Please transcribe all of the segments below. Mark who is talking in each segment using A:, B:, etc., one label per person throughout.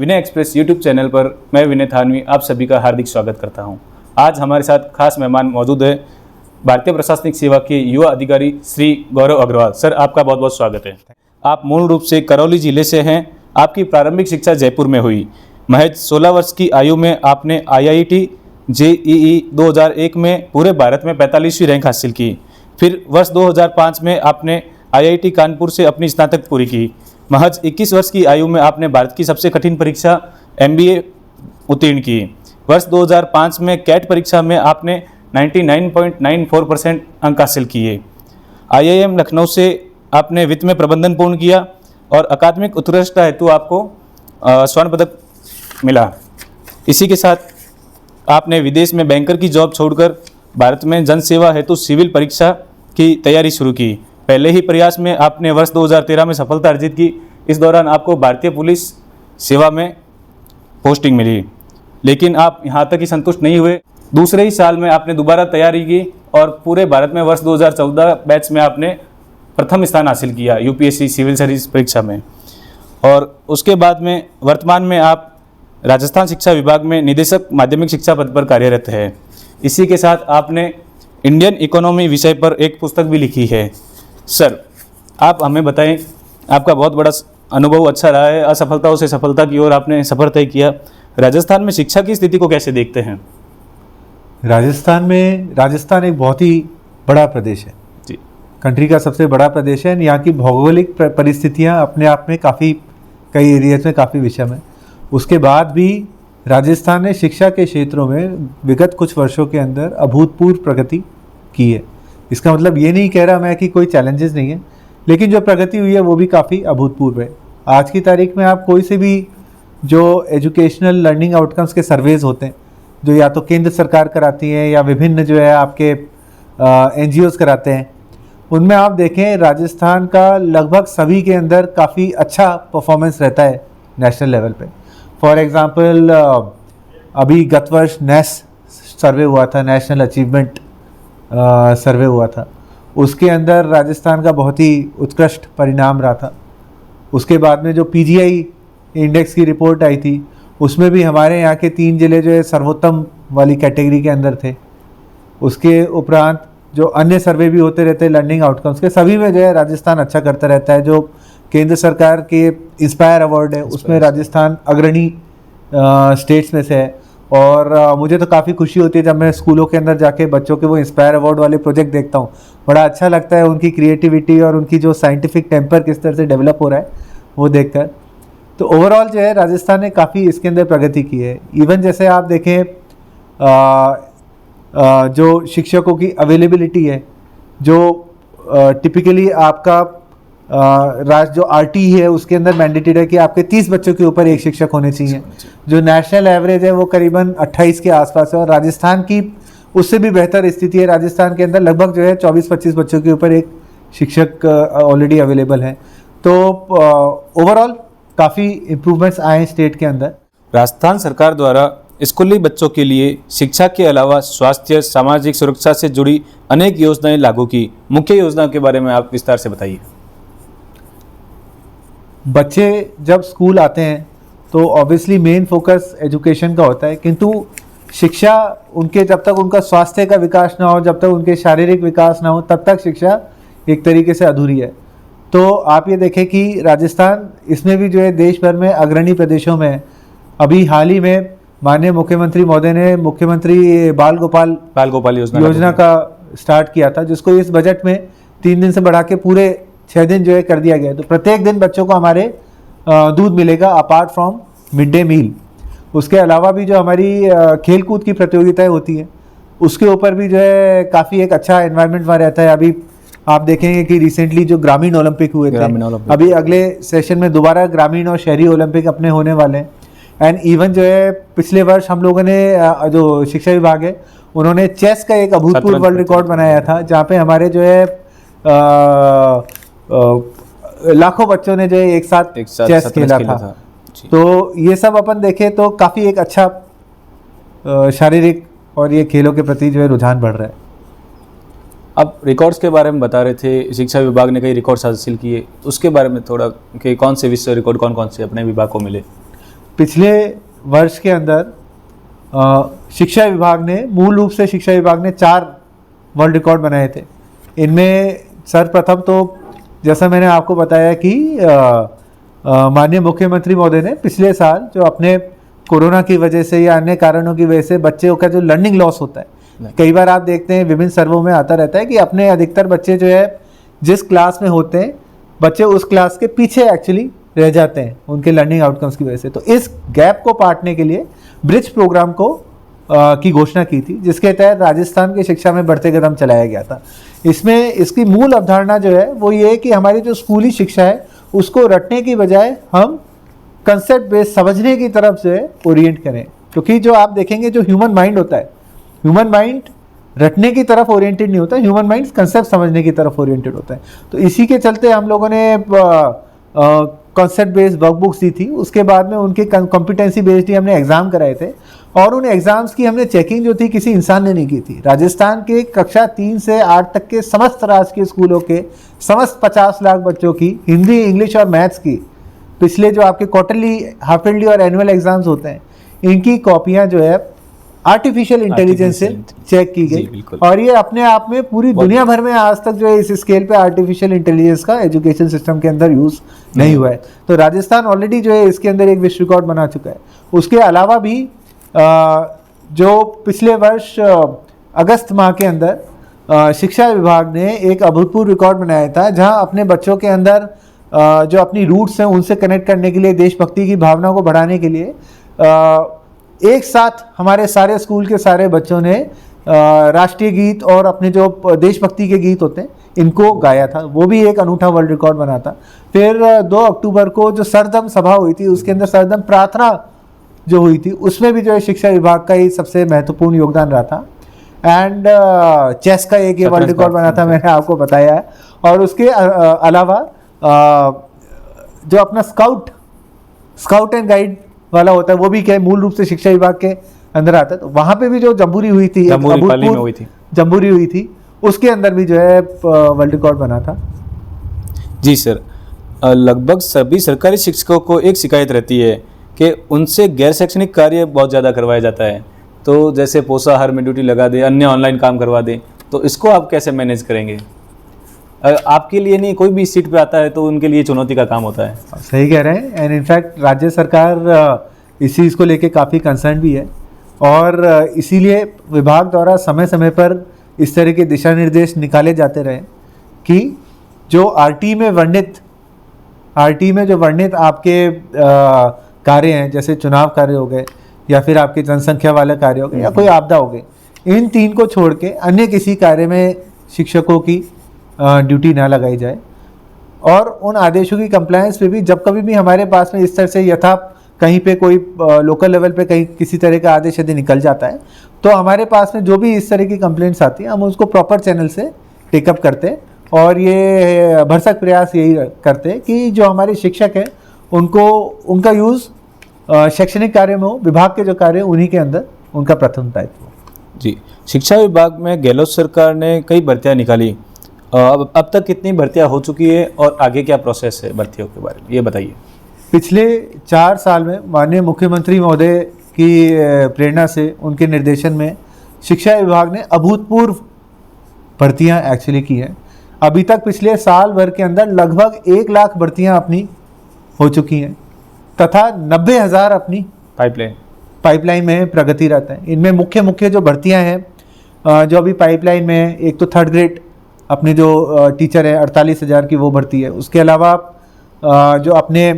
A: विनय express YouTube channel पर मैं विनय थानवी आप सभी का हार्दिक स्वागत करता हूं। आज हमारे साथ खास मेहमान मौजूद है भारतीय प्रशासनिक सेवा के युवा अधिकारी श्री गौरव अग्रवाल। सर, आपका बहुत बहुत स्वागत है। आप मूल रूप से करौली जिले से हैं। आपकी प्रारंभिक शिक्षा जयपुर में हुई। महज 16 वर्ष की आयु में आपने IIT JEE 2001 में पूरे भारत में 45वीं रैंक हासिल की। फिर वर्ष 2005 में आपने IIT कानपुर से अपनी स्नातक पूरी की। महज 21 वर्ष की आयु में आपने भारत की सबसे कठिन परीक्षा MBA उत्तीर्ण की। वर्ष 2005 में कैट परीक्षा में आपने 99.94% अंक हासिल किए। IIM लखनऊ से आपने वित्त में प्रबंधन पूर्ण किया और अकादमिक उत्कृष्टता हेतु आपको स्वर्ण पदक मिला। इसी के साथ आपने विदेश में बैंकर की जॉब छोड़कर भारत में जन सेवा हेतु सिविल परीक्षा की तैयारी शुरू की। पहले ही प्रयास में आपने वर्ष 2013 में सफलता अर्जित की। इस दौरान आपको भारतीय पुलिस सेवा में पोस्टिंग मिली, लेकिन आप यहां तक ही संतुष्ट नहीं हुए। दूसरे ही साल में आपने दोबारा तैयारी की और पूरे भारत में वर्ष 2014 बैच में आपने प्रथम स्थान हासिल किया UPSC सिविल सर्विस परीक्षा में। और उसके बाद में वर्तमान में आप राजस्थान शिक्षा विभाग में निदेशक माध्यमिक शिक्षा पद पर कार्यरत है। इसी के साथ आपने इंडियन इकोनॉमी विषय पर एक पुस्तक भी लिखी है। सर, आप हमें बताएं, आपका बहुत बड़ा अनुभव अच्छा रहा है। असफलताओं से सफलता की ओर आपने सफर तय किया। राजस्थान में शिक्षा की स्थिति को कैसे देखते हैं?
B: राजस्थान एक बहुत ही बड़ा प्रदेश है जी। कंट्री का सबसे बड़ा प्रदेश है। यहाँ की भौगोलिक परिस्थितियाँ अपने आप में काफ़ी कई एरियाज में काफ़ी विषम है। उसके बाद भी राजस्थान ने शिक्षा के क्षेत्रों में विगत कुछ वर्षों के अंदर अभूतपूर्व प्रगति की है। इसका मतलब ये नहीं कह रहा मैं कि कोई चैलेंजेस नहीं है, लेकिन जो प्रगति हुई है वो भी काफ़ी अभूतपूर्व है। आज की तारीख में आप कोई से भी जो एजुकेशनल लर्निंग आउटकम्स के सर्वेज होते हैं, जो या तो केंद्र सरकार कराती है या विभिन्न जो है आपके NGOs कराते हैं, उनमें आप देखें राजस्थान का लगभग सभी के अंदर काफ़ी अच्छा परफॉर्मेंस रहता है नेशनल लेवल पे। फॉर एग्ज़ाम्पल अभी गत वर्ष नेस सर्वे हुआ था, नेशनल अचीवमेंट सर्वे हुआ था। उसके अंदर राजस्थान का बहुत ही उत्कृष्ट परिणाम रहा था। उसके बाद में जो PGI इंडेक्स की रिपोर्ट आई थी, उसमें भी हमारे यहाँ के 3 जिले जो है सर्वोत्तम वाली कैटेगरी के अंदर थे। उसके उपरांत जो अन्य सर्वे भी होते रहते हैं लर्निंग आउटकम्स के, सभी में जो है राजस्थान अच्छा करता रहता है। जो केंद्र सरकार के इंस्पायर अवार्ड है उसमें राजस्थान अग्रणी स्टेट्स में से है। और मुझे तो काफ़ी खुशी होती है जब मैं स्कूलों के अंदर जाके बच्चों के वो इंस्पायर अवार्ड वाले प्रोजेक्ट देखता हूँ। बड़ा अच्छा लगता है उनकी क्रिएटिविटी और उनकी जो साइंटिफिक टेम्पर किस तरह से डेवलप हो रहा है वो देखकर। तो ओवरऑल जो है राजस्थान ने काफ़ी इसके अंदर प्रगति की है। इवन जैसे आप देखें जो शिक्षकों की अवेलेबिलिटी है, जो टिपिकली आपका जो RT है उसके अंदर मैंडेटेड है कि आपके 30 बच्चों के ऊपर एक शिक्षक होने चाहिए। जो नेशनल एवरेज है वो करीबन 28 के आसपास है और राजस्थान की उससे भी बेहतर स्थिति है। राजस्थान के अंदर लगभग जो है 24-25 बच्चों के ऊपर एक शिक्षक ऑलरेडी अवेलेबल है। तो ओवरऑल काफ़ी इम्प्रूवमेंट्स आए हैं स्टेट के अंदर।
A: राजस्थान सरकार द्वारा स्कूली बच्चों के लिए शिक्षा के अलावा स्वास्थ्य, सामाजिक सुरक्षा से जुड़ी अनेक योजनाएं लागू की। मुख्य योजनाओं के बारे में आप विस्तार से बताइए।
B: बच्चे जब स्कूल आते हैं तो ऑब्वियसली मेन फोकस एजुकेशन का होता है, किंतु शिक्षा उनके जब तक उनका स्वास्थ्य का विकास ना हो, जब तक उनके शारीरिक विकास ना हो, तब तक शिक्षा एक तरीके से अधूरी है। तो आप ये देखें कि राजस्थान इसमें भी जो है देश भर में अग्रणी प्रदेशों में है। अभी हाल ही में माननीय मुख्यमंत्री महोदय ने मुख्यमंत्री बाल गोपाल योजना का स्टार्ट किया था, जिसको इस बजट में 3 दिन से बढ़ा के पूरे 6 दिन जो है कर दिया गया है। तो प्रत्येक दिन बच्चों को हमारे दूध मिलेगा apart from mid day meal. उसके अलावा भी जो हमारी खेल कूद की प्रतियोगिताएं होती हैं उसके ऊपर भी जो है काफ़ी एक अच्छा एनवायरनमेंट वहाँ रहता है। अभी आप देखेंगे कि रिसेंटली जो ग्रामीण ओलंपिक हुए थे, अभी अगले सेशन में दोबारा ग्रामीण और शहरी ओलंपिक अपने होने वाले हैं। एंड इवन जो है पिछले वर्ष हम लोगों ने जो शिक्षा विभाग है उन्होंने चेस का एक अभूतपूर्व वर्ल्ड रिकॉर्ड बनाया था, जहाँ पे हमारे जो है लाखों बच्चों ने जो है एक साथ चेस खेला था। तो ये सब अपन देखें तो काफ़ी एक अच्छा शारीरिक और ये खेलों के प्रति जो है रुझान बढ़ रहा है।
A: अब रिकॉर्ड्स के बारे में बता रहे थे, शिक्षा विभाग ने कई रिकॉर्ड्स हासिल किए, उसके बारे में थोड़ा कि कौन से विश्व रिकॉर्ड कौन कौन से अपने विभाग को मिले?
B: पिछले वर्ष के अंदर शिक्षा विभाग ने, मूल रूप से शिक्षा विभाग ने 4 वर्ल्ड रिकॉर्ड बनाए थे। इनमें सर्वप्रथम तो जैसा मैंने आपको बताया कि माननीय मुख्यमंत्री महोदय ने पिछले साल जो अपने कोरोना की वजह से या अन्य कारणों की वजह से बच्चों का जो लर्निंग लॉस होता है, कई बार आप देखते हैं विभिन्न सर्वों में आता रहता है कि अपने अधिकतर बच्चे जो है जिस क्लास में होते हैं, बच्चे उस क्लास के पीछे एक्चुअली रह जाते हैं उनके लर्निंग आउटकम्स की वजह से। तो इस गैप को पाटने के लिए ब्रिज प्रोग्राम को की घोषणा की थी, जिसके तहत राजस्थान की शिक्षा में बढ़ते कदम चलाया गया था। इसमें इसकी मूल अवधारणा जो है वो ये है कि हमारी जो स्कूली शिक्षा है उसको रटने की बजाय हम कंसेप्ट बेस्ड समझने की तरफ से ओरिएंट करें, क्योंकि जो आप देखेंगे जो ह्यूमन माइंड होता है, ह्यूमन माइंड रटने की तरफ ओरिएंटेड नहीं होता, ह्यूमन माइंड कंसेप्ट समझने की तरफ ओरिएंटेड होता है। तो इसी के चलते हम लोगों ने कॉन्सेप्ट बेस्ड वर्कबुक्स दी थी। उसके बाद में उनके कॉम्पिटेंसी बेस्ड ही हमने एग्जाम कराए थे, और उन एग्जाम्स की हमने चेकिंग जो थी किसी इंसान ने नहीं की थी। राजस्थान के कक्षा 3 से 8 तक के समस्त राजकीय स्कूलों के समस्त 50 लाख बच्चों की हिंदी, इंग्लिश और मैथ्स की पिछले जो आपके क्वार्टरली, हाफ ईयरली और एनुअल एग्जाम्स होते हैं, इनकी कॉपियां जो है आर्टिफिशियल इंटेलिजेंस से चेक की गई। और ये अपने आप में पूरी दुनिया भर में आज तक जो है इस स्केल पे आर्टिफिशियल इंटेलिजेंस का एजुकेशन सिस्टम के अंदर यूज नहीं हुआ है। तो राजस्थान ऑलरेडी जो है इसके अंदर एक विश्व रिकॉर्ड बना चुका है। उसके अलावा भी जो पिछले वर्ष अगस्त माह के अंदर शिक्षा विभाग ने एक अभूतपूर्व रिकॉर्ड बनाया था, जहां अपने बच्चों के अंदर जो अपनी रूट्स हैं उनसे कनेक्ट करने के लिए, देशभक्ति की भावना को बढ़ाने के लिए एक साथ हमारे सारे स्कूल के सारे बच्चों ने राष्ट्रीय गीत और अपने जो देशभक्ति के गीत होते हैं इनको गाया था। वो भी एक अनूठा वर्ल्ड रिकॉर्ड बना था। फिर 2 अक्टूबर को जो सरदम सभा हुई थी, उसके अंदर सरदम प्रार्थना जो हुई थी, उसमें भी जो है शिक्षा विभाग का ही सबसे महत्वपूर्ण योगदान रहा था। एंड चेस का एक ये वर्ल्ड रिकॉर्ड बना था, मैंने आपको बताया है। और उसके अलावा जो अपना स्काउट एंड गाइड वाला होता है, वो भी क्या मूल रूप से शिक्षा विभाग के अंदर आता है। तो वहां पे भी जो जम्बूरी हुई थी, जम्बूरी हुई थी, उसके अंदर भी जो है वर्ल्ड रिकॉर्ड बना था।
A: जी सर, लगभग सभी सरकारी शिक्षकों को एक शिकायत रहती है कि उनसे गैर शैक्षणिक कार्य बहुत ज़्यादा करवाया जाता है। तो जैसे पोषाहार में ड्यूटी लगा दे, अन्य ऑनलाइन काम करवा दे, तो इसको आप कैसे मैनेज करेंगे? आपके लिए नहीं, कोई भी इस सीट पे आता है तो उनके लिए चुनौती का काम होता है।
B: सही कह रहे हैं। एंड इनफैक्ट राज्य सरकार इस चीज़ को लेके काफ़ी कंसर्न भी है, और इसीलिए विभाग द्वारा समय समय पर इस तरह के दिशा निर्देश निकाले जाते रहे कि जो आरटी में जो वर्णित आपके कार्य हैं, जैसे चुनाव कार्य हो गए या फिर आपके जनसंख्या वाले कार्य हो गए या कोई आपदा हो गई, इन 3 को छोड़ के अन्य किसी कार्य में शिक्षकों की ड्यूटी ना लगाई जाए। और उन आदेशों की कंप्लायंस पे भी जब कभी भी हमारे पास में इस तरह से यथा कहीं पे कोई लोकल लेवल पे कहीं किसी तरह का आदेश यदि निकल जाता है, तो हमारे पास में जो भी इस तरह की कंप्लेंट्स आती हैं, हम उसको प्रॉपर चैनल से टेकअप करते हैं। और ये भरसक प्रयास यही करते हैं कि जो हमारे शिक्षक हैं उनको उनका यूज़ शैक्षणिक कार्य में हो, विभाग के जो कार्य उन्हीं के अंदर उनका प्रथम दायित्व हो।
A: जी, शिक्षा विभाग में गहलोत सरकार ने कई भर्तियाँ निकाली। अब तक कितनी भर्तियां हो चुकी है और आगे क्या प्रोसेस है भर्तियों के बारे में, ये बताइए।
B: पिछले 4 साल में माननीय मुख्यमंत्री महोदय की प्रेरणा से, उनके निर्देशन में शिक्षा विभाग ने अभूतपूर्व भर्तियां एक्चुअली की हैं। अभी तक पिछले साल भर के अंदर लगभग 1 लाख भर्तियां अपनी हो चुकी हैं, तथा 90,000 अपनी पाइपलाइन में प्रगतिरत हैं। इनमें मुख्य जो भर्तियां हैं जो अभी पाइपलाइन में है, एक तो 3rd ग्रेड अपने जो टीचर है 48,000 की वो भर्ती है। उसके अलावा जो अपने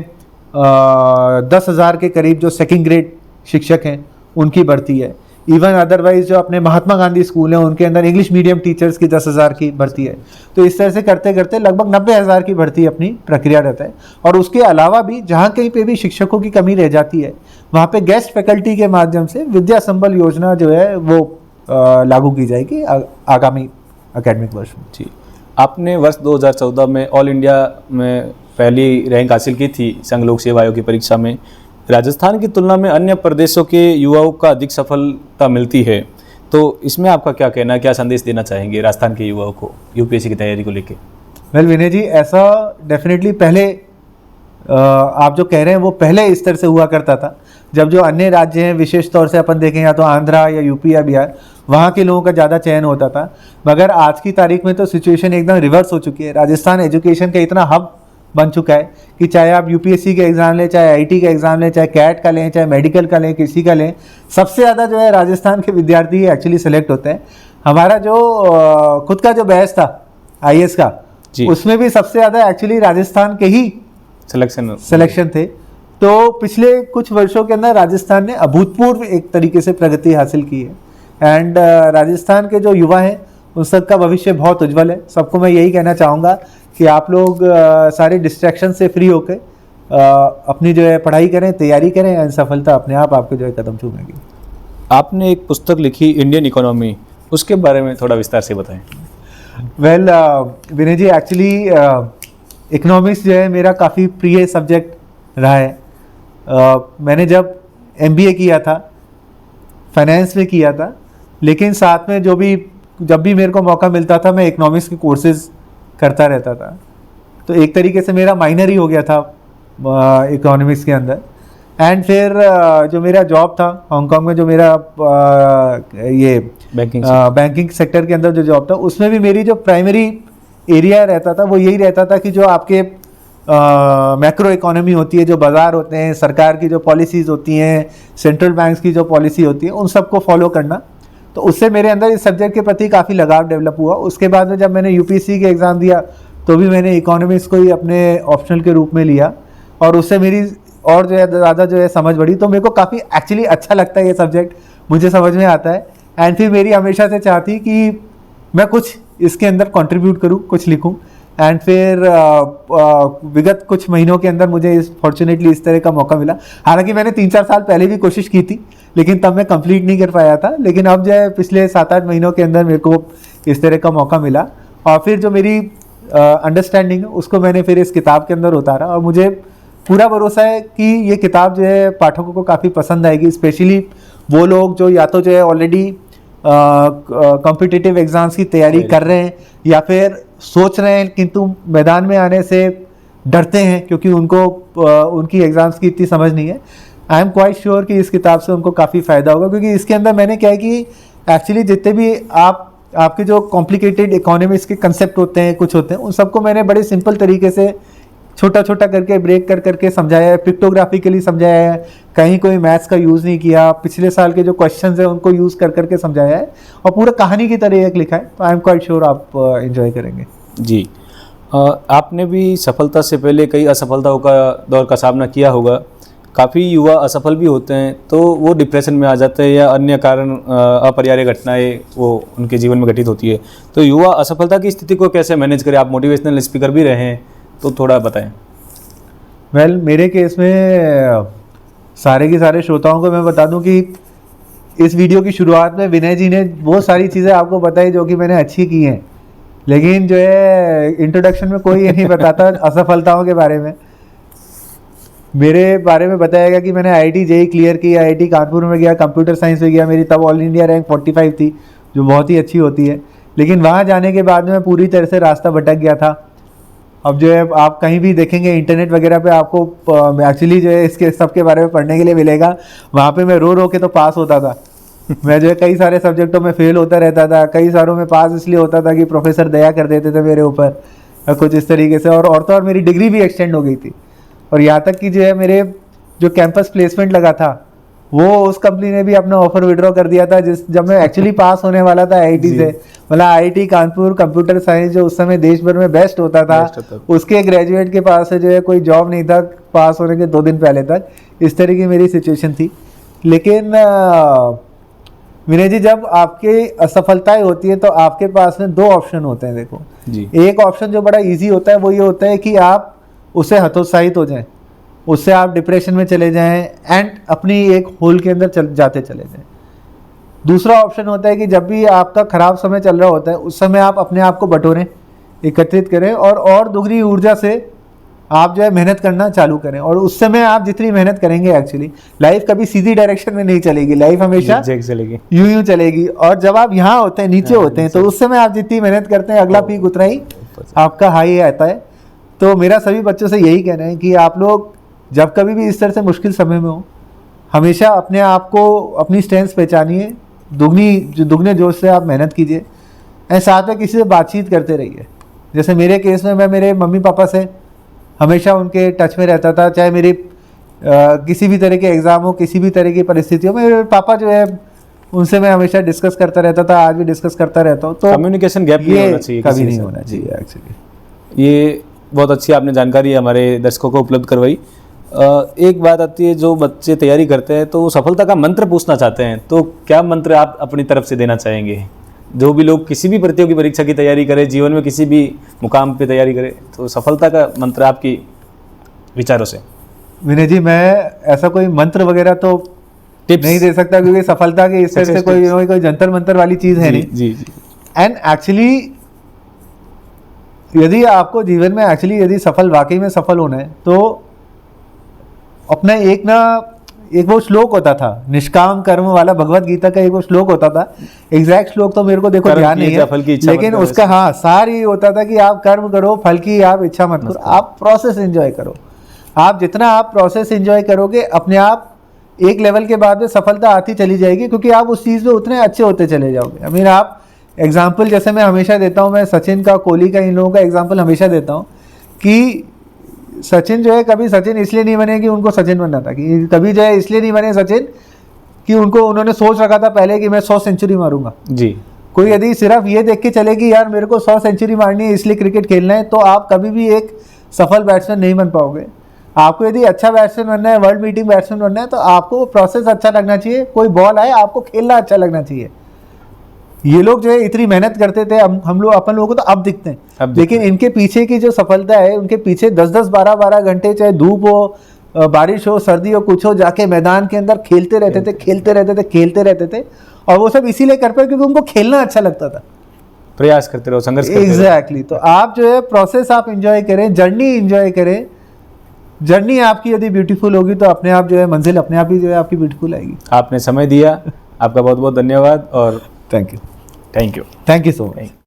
B: 10,000 के करीब जो 2nd ग्रेड शिक्षक हैं उनकी भर्ती है। इवन अदरवाइज जो अपने महात्मा गांधी स्कूल हैं उनके अंदर इंग्लिश मीडियम टीचर्स की 10,000 की भर्ती है। तो इस तरह से करते करते लगभग 90,000 की भर्ती अपनी प्रक्रिया रहता है। और उसके अलावा भी जहाँ कहीं पे भी शिक्षकों की कमी रह जाती है, वहाँ पे गेस्ट फैकल्टी के माध्यम से विद्या संबल योजना जो है वो लागू की जाएगी आगामी एकेडमिक वर्ष में।
A: जी, आपने वर्ष 2014 में ऑल इंडिया में पहली रैंक हासिल की थी संघ लोक सेवा आयोग की परीक्षा में। राजस्थान की तुलना में अन्य प्रदेशों के युवाओं का अधिक सफलता मिलती है, तो इसमें आपका क्या कहना है, क्या संदेश देना चाहेंगे राजस्थान के युवाओं को यूपीएससी की तैयारी को लेकर?
B: वेल विनय जी, ऐसा डेफिनेटली पहले आप जो कह रहे हैं वो पहले इस तरह से हुआ करता था, जब जो अन्य राज्य हैं विशेष तौर से अपन देखें या तो आंध्रा या यूपी या बिहार, वहाँ के लोगों का ज़्यादा चयन होता था। मगर आज की तारीख में तो सिचुएशन एकदम रिवर्स हो चुकी है। राजस्थान एजुकेशन का इतना हब बन चुका है कि चाहे आप यूपीएससी का एग्ज़ाम लें, चाहे आईटी का एग्ज़ाम लें, चाहे कैट का लें, चाहे मेडिकल का लें, किसी का लें, सबसे ज़्यादा जो है राजस्थान के विद्यार्थी एक्चुअली सेलेक्ट होते हैं। हमारा जो खुद का जो बैच था आईएएस का, उसमें भी सबसे ज़्यादा एक्चुअली राजस्थान के ही सिलेक्शन थे। तो पिछले कुछ वर्षों के अंदर राजस्थान ने अभूतपूर्व एक तरीके से प्रगति हासिल की है। एंड राजस्थान के जो युवा हैं उन सबका भविष्य बहुत उज्जवल है। सबको मैं यही कहना चाहूँगा कि आप लोग सारे डिस्ट्रैक्शन से फ्री होकर अपनी जो है पढ़ाई करें, तैयारी करें, एंड सफलता अपने आप आपको जो है कदम चूमेगी।
A: आपने एक पुस्तक लिखी इंडियन इकोनॉमी, उसके बारे में थोड़ा विस्तार से बताएं।
B: वेल विनय जी, एक्चुअली इकोनॉमिक्स जो है मेरा काफ़ी प्रिय सब्जेक्ट रहा है। मैंने जब एमबीए किया था, फाइनेंस में किया था, लेकिन साथ में जब भी मेरे को मौका मिलता था मैं इकोनॉमिक्स के कोर्सेज करता रहता था। तो एक तरीके से मेरा माइनर ही हो गया था इकोनॉमिक्स के अंदर। एंड फिर जो मेरा जॉब था हांगकांग में, जो मेरा ये बैंकिंग सेक्टर के अंदर जो जॉब था, उसमें भी मेरी जो प्राइमरी एरिया रहता था वो यही रहता था कि जो आपके मैक्रो इकोनॉमी होती है, जो बाज़ार होते हैं, सरकार की जो पॉलिसीज़ होती हैं, सेंट्रल बैंक्स की जो पॉलिसी होती है, उन सबको फॉलो करना। तो उससे मेरे अंदर इस सब्जेक्ट के प्रति काफ़ी लगाव डेवलप हुआ। उसके बाद में जब मैंने यूपीएससी के एग्ज़ाम दिया तो भी मैंने इकोनॉमिक्स को ही अपने ऑप्शनल के रूप में लिया, और उससे मेरी और जो है ज़्यादा जो है समझ बढ़ी। तो मेरे को काफ़ी एक्चुअली अच्छा लगता है ये सब्जेक्ट, मुझे समझ में आता है। एंड फिर मेरी हमेशा से चाहती कि मैं कुछ इसके अंदर कंट्रीब्यूट करूं, कुछ लिखूं। एंड फिर विगत कुछ महीनों के अंदर मुझे फॉर्चुनेटली इस तरह का मौका मिला। हालांकि मैंने 3-4 साल पहले भी कोशिश की थी, लेकिन तब मैं कंप्लीट नहीं कर पाया था। लेकिन अब जो है पिछले 7-8 महीनों के अंदर मेरे को इस तरह का मौका मिला, और फिर जो मेरी अंडरस्टैंडिंग है उसको मैंने फिर इस किताब के अंदर उतारा। और मुझे पूरा भरोसा है कि ये किताब जो है पाठकों को काफ़ी पसंद आएगी, स्पेशली वो लोग जो या तो जो है ऑलरेडी कॉम्पिटिटिव एग्ज़ाम्स की तैयारी कर रहे हैं, या फिर सोच रहे हैं किंतु मैदान में आने से डरते हैं क्योंकि उनको उनकी एग्ज़ाम्स की इतनी समझ नहीं है। आई एम क्वाइट श्योर कि इस किताब से उनको काफ़ी फ़ायदा होगा, क्योंकि इसके अंदर मैंने क्या है कि एक्चुअली जितने भी आपके जो कॉम्प्लिकेटेड इकोनॉमिक्स के कंसेप्ट होते हैं, कुछ होते हैं, उन सबको मैंने बड़े सिंपल तरीके से छोटा छोटा करके ब्रेक कर करके समझाया है, पिक्टोग्राफिकली समझाया है, कहीं कोई मैथ्स का यूज़ नहीं किया, पिछले साल के जो क्वेश्चंस हैं उनको यूज़ कर करके समझाया है, और पूरा कहानी की तरह एक लिखा है। तो आई एम क्वाइट श्योर आप एंजॉय करेंगे।
A: जी, आपने भी सफलता से पहले कई असफलताओं का दौर का सामना किया होगा। काफ़ी युवा असफल भी होते हैं तो वो डिप्रेशन में आ जाते हैं, या अन्य कारण अपरिहार्य घटनाएं वो उनके जीवन में घटित होती है। तो युवा असफलता की स्थिति को कैसे मैनेज करें? आप मोटिवेशनल स्पीकर भी रहे हैं, तो थोड़ा बताएं।
B: वेल, मेरे केस में सारे के सारे श्रोताओं को मैं बता दूं कि इस वीडियो की शुरुआत में विनय जी ने वो सारी चीज़ें आपको बताई जो कि मैंने अच्छी की हैं, लेकिन जो है इंट्रोडक्शन में कोई ये नहीं बताता असफलताओं के बारे में। मेरे बारे में बताया गया कि मैंने आईआईटी जेईई क्लियर की, आईआईटी कानपुर में गया, कंप्यूटर साइंस में गया, मेरी तब ऑल इंडिया रैंक 45 थी, जो बहुत ही अच्छी होती है। लेकिन वहाँ जाने के बाद मैं पूरी तरह से रास्ता भटक गया था। अब जो है आप कहीं भी देखेंगे इंटरनेट वगैरह पे आपको एक्चुअली जो है इसके सब के बारे में पढ़ने के लिए मिलेगा। वहाँ पे मैं रो रो के तो पास होता था। मैं जो है कई सारे सब्जेक्टों में फेल होता रहता था, कई सारों में पास इसलिए होता था कि प्रोफेसर दया कर देते थे मेरे ऊपर, कुछ इस तरीके से। और तो और मेरी डिग्री भी एक्सटेंड हो गई थी, और यहाँ तक कि जो है मेरे जो कैंपस प्लेसमेंट लगा था वो उस कंपनी ने भी अपना ऑफर विड्रॉ कर दिया था, जब मैं एक्चुअली पास होने वाला था आईआईटी से। मतलब आईआईटी कानपुर कंप्यूटर साइंस जो उस समय देश भर में बेस्ट होता था, उसके ग्रेजुएट के पास जो है कोई जॉब नहीं था पास होने के 2 दिन पहले तक। इस तरह की मेरी सिचुएशन थी। लेकिन विनय जी, जब आपकी असफलताएं होती है तो आपके पास में 2 ऑप्शन होते हैं। देखो जी, एक ऑप्शन जो बड़ा ईजी होता है वो ये होता है कि आप उससे हतोत्साहित हो जाएं, उससे आप डिप्रेशन में चले जाएं एंड अपनी एक होल के अंदर जाते चले जाएं। दूसरा ऑप्शन होता है कि जब भी आपका खराब समय चल रहा होता है उस समय आप अपने आप को बटोरें, एकत्रित करें, और दुगनी ऊर्जा से आप जो है मेहनत करना चालू करें। और उस समय आप जितनी मेहनत करेंगे, एक्चुअली लाइफ कभी सीधी डायरेक्शन में नहीं चलेगी, लाइफ हमेशा चलेगी, यूं चलेगी। और जब आप यहाँ होते हैं, नीचे होते हैं, तो उस समय आप जितनी मेहनत करते हैं अगला पीक उतना ही आपका हाई आता है। तो मेरा सभी बच्चों से यही कहना है कि आप लोग जब कभी भी इस तरह से मुश्किल समय में हो, हमेशा अपने आप को, अपनी स्ट्रेंथ पहचानिए, दुगने जोश से आप मेहनत कीजिए, एंड साथ में किसी से बातचीत करते रहिए। जैसे मेरे केस में मैं मेरे मम्मी पापा से हमेशा उनके टच में रहता था, चाहे मेरी किसी भी तरह के एग्ज़ाम हो, किसी भी तरह की परिस्थितियों में मेरे पापा जो है उनसे मैं हमेशा डिस्कस करता रहता था, आज भी डिस्कस करता रहता हूँ। तो
A: कम्युनिकेशन गैप नहीं होना चाहिए,
B: कभी नहीं होना चाहिए एक्चुअली।
A: ये बहुत अच्छी आपने जानकारी हमारे दर्शकों को उपलब्ध करवाई। एक बात आती है, जो बच्चे तैयारी करते हैं तो वो सफलता का मंत्र पूछना चाहते हैं, तो क्या मंत्र आप अपनी तरफ से देना चाहेंगे? जो भी लोग किसी भी प्रतियोगी परीक्षा की तैयारी करें, जीवन में किसी भी मुकाम पे तैयारी करें, तो सफलता का मंत्र आपकी विचारों से।
B: विनय जी, मैं ऐसा कोई मंत्र वगैरह तो
A: टिप्स
B: नहीं दे सकता, क्योंकि सफलता के इस तरह से कोई जंतर मंतर वाली चीज़ है नहीं।
A: जी जी।
B: एंड एक्चुअली यदि आपको जीवन में एक्चुअली यदि सफल, वाकई में सफल होना है, तो अपना एक वो श्लोक होता था, निष्काम कर्म वाला, भगवत गीता का एक वो श्लोक होता था। एग्जैक्ट श्लोक तो मेरे को देखो ध्यान नहीं है, लेकिन उसका हाँ सार ये होता था कि आप कर्म करो, फल की आप इच्छा मत करो, आप प्रोसेस एंजॉय करो। आप जितना आप प्रोसेस एंजॉय करोगे, अपने आप एक लेवल के बाद में सफलता आती चली जाएगी, क्योंकि आप उस चीज़ में उतने अच्छे होते चले जाओगे। आई मीन, आप एग्जाम्पल जैसे मैं हमेशा देता हूँ, मैं सचिन का, कोहली का, इन लोगों का एग्जाम्पल हमेशा देता हूँ कि सचिन जो है कभी सचिन इसलिए नहीं बने कि उनको सचिन बनना था, कि कभी जो है इसलिए नहीं बने सचिन कि उन्होंने सोच रखा था पहले कि मैं 100 सेंचुरी मारूंगा जी। कोई यदि सिर्फ ये देख के चले कि यार मेरे को 100 सेंचुरी मारनी है इसलिए क्रिकेट खेलना है, तो आप कभी भी एक सफल बैट्समैन नहीं बन पाओगे। आपको यदि अच्छा बैट्समैन बनना है, वर्ल्ड बीटिंग बैट्समैन बनना है, तो आपको प्रोसेस अच्छा लगना चाहिए। कोई बॉल आए, आपको खेलना अच्छा लगना चाहिए। ये लोग जो है इतनी मेहनत करते थे, हम लोग, अपन लोगों को तो अब दिखते हैं, लेकिन इनके पीछे की जो सफलता है, उनके पीछे 10-10, 12-12 घंटे, चाहे धूप हो, बारिश हो, सर्दी हो, कुछ हो, जाके मैदान के अंदर खेलते रहते थे। और वो सब इसीलिए कर पाए क्योंकि उनको खेलना अच्छा लगता था।
A: प्रयास करते रहो, संघर्ष करते रहो।
B: एग्जैक्टली। तो आप जो है प्रोसेस आप इंजॉय करें, जर्नी इंजॉय करें। जर्नी आपकी यदि ब्यूटीफुल होगी तो अपने आप जो है मंजिल अपने आप ही जो है आपकी ब्यूटीफुल आएगी।
A: आपने समय दिया, आपका बहुत बहुत धन्यवाद। और
B: थैंक यू
A: सो मच।